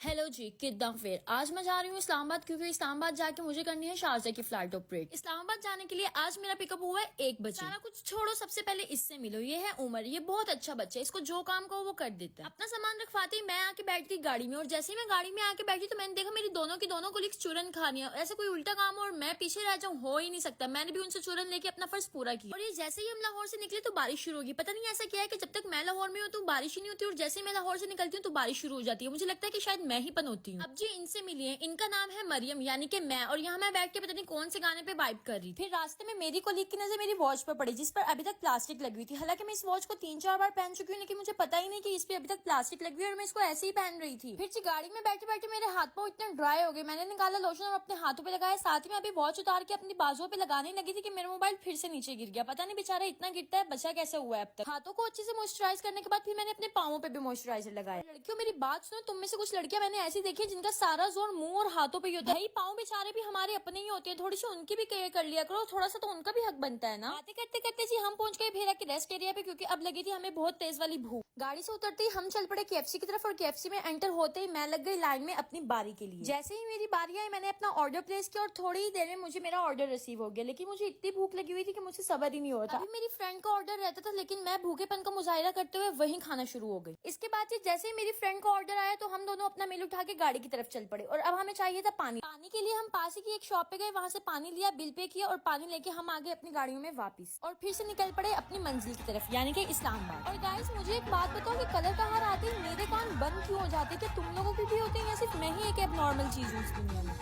Hello जी, कितना फिर आज मैं जा रही हूँ इस्लामाबाद, क्योंकि इस्लामाबाद जाके मुझे करनी है शारजा की फ्लाइट ऑपरेट। इस्लामाबाद जाने के लिए आज मेरा पिकअप हुआ है 1 बजे। सारा कुछ छोड़ो, सबसे पहले इससे मिलो। ये है उमर, ये बहुत अच्छा बच्चा है, इसको जो काम कहो वो कर देता है। अपना सामान रखवाते ही मैं आके बैठती गाड़ी में, और जैसे ही मैं गाड़ी में आके बैठी तो मैंने देखा मेरी दोनों की दोनों कोलिग्स चूरन खानी है। ऐसे कोई उल्टा काम हो और मैं पीछे रह जाऊँ, हो ही नहीं सकता। मैंने भी उनसे चूरन लेके अपना फर्ज पूरा किया। और ये जैसे ही हम लाहौर से निकले तो बारिश शुरू होगी। पता नहीं ऐसा क्या है कि जब तक मैं लाहौर में हूँ तो बारिश ही नहीं होती, और जैसे ही मैं लाहौर से निकलती हूँ तो बारिश शुरू हो जाती है। मुझे लगता है कि शायद मैं ही पनौती हूँ। अब जी इनसे मिली है, इनका नाम है मरियम यानी कि मैं, और यहाँ मैं बैठ के पता नहीं कौन से गाने पे वाइब कर रही थी। फिर रास्ते में मेरी कोलीग की नजर मेरी वॉच पर पड़ी, जिस पर अभी तक प्लास्टिक लगी हुई थी। हालांकि मैं इस वॉच को 3-4 बार पहन चुकी हूँ, लेकिन मुझे पता ही नहीं कि इस पे अभी तक प्लास्टिक लगी हुई है और मैं इसको ऐसे ही पहन रही थी। फिर गाड़ी में बैठे बैठे मेरे हाथ पाँव इतने ड्राई हो गए, मैंने निकाला लोशन और अपने हाथों पे लगाया। साथ ही में अभी वॉच उतार के अपनी बाजुओं पे लगाने लगी थी कि मेरा मोबाइल फिर से नीचे गिर गया। पता नहीं बेचारा इतना गिरता है, बचा कैसे हुआ है अब तक। हाथों को अच्छे से मॉइस्चराइज करने के बाद फिर मैंने अपने पाँवों पे भी मॉइस्चराइजर लगाया। लड़कियों मेरी बात सुनो, तुम में से कुछ लड़कियां मैंने ऐसी देखी है जिनका सारा जोर मुंह और हाथों पे ही होता है। पाँव बेचारे भी हमारे अपने ही होते हैं, थोड़ी सी उनकी भी केयर कर लिया करो, थोड़ा सा तो उनका भी हक बनता है ना। बातें करते करते जी हम पहुंच गए भेरा के रेस्ट एरिया पे, क्योंकि अब लगी थी हमें बहुत तेज वाली भूख। गाड़ी से उतरते ही हम चल पड़े केएफसी की तरफ, और केएफसी में एंटर होते ही मैं लग गई लाइन में अपनी बारी के लिए। जैसे ही मेरी बारी आई मैंने अपना ऑर्डर प्लेस किया और थोड़ी ही देर में मुझे मेरा ऑर्डर रिसीव हो गया। लेकिन मुझे इतनी भूख लगी हुई थी कि मुझे सब्र ही नहीं हो रहा था। अभी मेरी फ्रेंड का ऑर्डर रहता था, लेकिन मैं भूखेपन का मुजाहिरा करते हुए वहीं खाना शुरू हो गई। इसके बाद जैसे ही मेरी फ्रेंड का ऑर्डर आया तो हम दोनों अपना मील उठा के गाड़ी की तरफ चल पड़े, और अब हमें चाहिए था पानी। पानी के लिए हम पास ही की एक शॉप पे गए, वहाँ से पानी लिया, बिल पे किया और पानी लेके हम आ गए अपनी गाड़ियों में वापस, और फिर से निकल पड़े अपनी मंजिल की तरफ यानी कि इस्लामाबाद। और गाइस मुझे एक बात बताओ कि कलर का हार आते ही मेरे कान बंद क्यों हो जाते थे? तुम लोगों के भी होते हैं या सिर्फ मैं ही एक एबनॉर्मल चीज हूँ इस दुनिया में?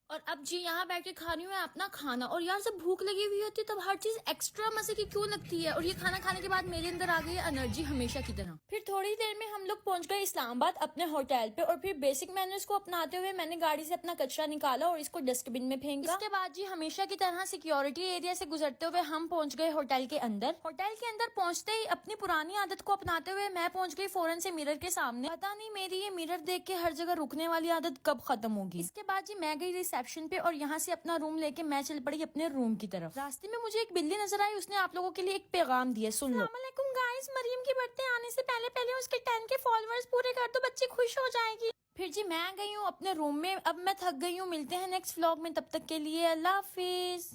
और अब जी यहाँ बैठ के खा रही हूँ अपना खाना, और यार जब भूख लगी हुई होती है तब हर चीज एक्स्ट्रा मजे की क्यों लगती है। और ये खाना खाने के बाद मेरे अंदर आ गई एनर्जी हमेशा की तरह। फिर थोड़ी देर में हम लोग पहुंच गए इस्लामाबाद अपने होटल पे, और फिर बेसिक मैनर्स को अपनाते हुए मैंने गाड़ी से अपना कचरा निकाला और इसको डस्टबिन में फेंका। इसके बाद जी हमेशा की तरह सिक्योरिटी एरिया से गुजरते हुए हम पहुंच गए होटल के अंदर। होटल के अंदर पहुंचते ही अपनी पुरानी आदत को अपनाते हुए मैं पहुंच गई फौरन से मिरर के सामने। पता नहीं मेरी ये मिरर देख के हर जगह रुकने वाली आदत कब खत्म होगी। इसके बाद जी मैं गई रिसेप्शन पे, और यहाँ से अपना रूम लेके मैं चल पड़ी अपने रूम की तरफ। रास्ते में मुझे एक बिल्ली नजर आई, उसने आप लोगों के लिए एक पैगाम दिया, सुन लो। अस्सलामुअलैकुम गाइस, मरियम की बर्थडे आने से पहले पहले उसके 10 के फॉलोअर्स पूरे कर दो, बच्ची खुश हो जाएगी। फिर जी मैं गई हूँ अपने रूम में, अब मैं थक गई हूँ। मिलते हैं नेक्स्ट व्लॉग में, तब तक के लिए अल्लाह हाफिज।